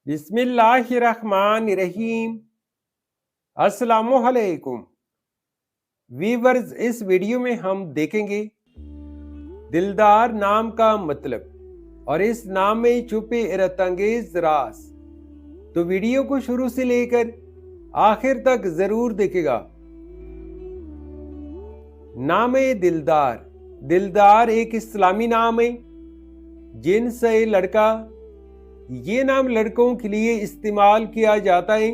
बिस्मिल्लाहिर्रहमानिर्रहीम। अस्सलामुअलैकुम वीवर्स, इस वीडियो में हम देखेंगे दिलदार नाम का मतलब और इस नाम में छुपे हैरतअंगेज राज। तो वीडियो को शुरू से लेकर आखिर तक जरूर देखेगा। नाम दिलदार। दिलदार एक इस्लामी नाम है। जिन्स है लड़का। ये नाम लड़कों के लिए इस्तेमाल किया जाता है।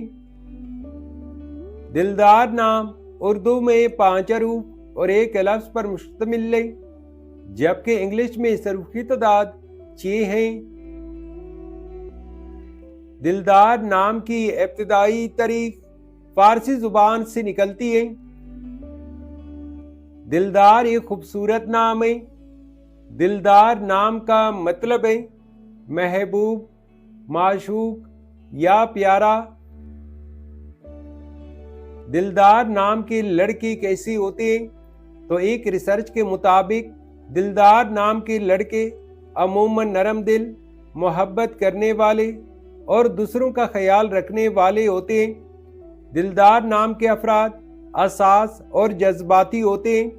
दिलदार नाम उर्दू में 5 हरूफ और एक लफ्ज पर मुश्तमिल है, जबकि इंग्लिश में इस हरूफ की तादाद 6 है। दिलदार नाम की इब्तिदाई तारीख फारसी जुबान से निकलती है। दिलदार एक खूबसूरत नाम है। दिलदार नाम का मतलब है महबूब, माशूक या प्यारा। दिलदार नाम की लड़की कैसी होती है? तो एक रिसर्च के मुताबिक दिलदार नाम के लड़के अमूमन नरम दिल, मोहब्बत करने वाले और दूसरों का ख्याल रखने वाले होते हैं। दिलदार नाम के अफराद हसास और जज्बाती होते हैं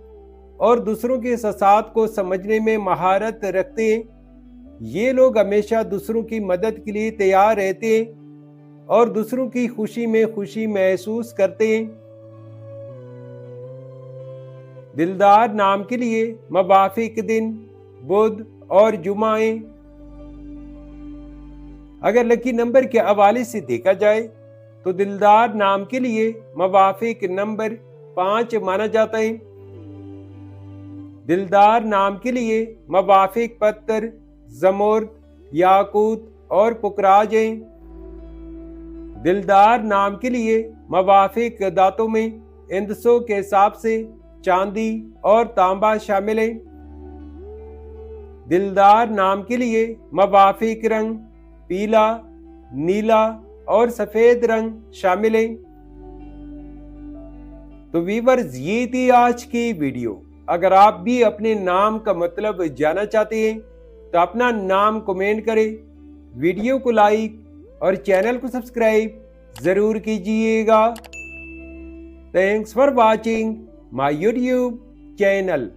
और दूसरों के एहसासात को समझने में महारत रखते हैं। ये लोग हमेशा दूसरों की मदद के लिए तैयार रहते हैं और दूसरों की खुशी में खुशी महसूस करते हैं। दिलदार नाम के लिए मुवाफिक दिन बुध और जुमा है। अगर लकी नंबर के हवाले से देखा जाए तो दिलदार नाम के लिए मुवाफिक नंबर 5 माना जाता है। दिलदार नाम के लिए मुवाफिक पत्थर जमुर्द, याकूत और पुकराज हैं। दिलदार नाम के लिए मुवाफिक दातों में इंदसों के हिसाब से चांदी और तांबा शामिल है। दिलदार नाम के लिए मुवाफिक रंग पीला, नीला और सफेद रंग शामिल है। तो वीवर्स, ये थी आज की वीडियो। अगर आप भी अपने नाम का मतलब जानना चाहते हैं तो अपना नाम कमेंट करें, वीडियो को लाइक और चैनल को सब्सक्राइब जरूर कीजिएगा। Thanks for watching my YouTube channel.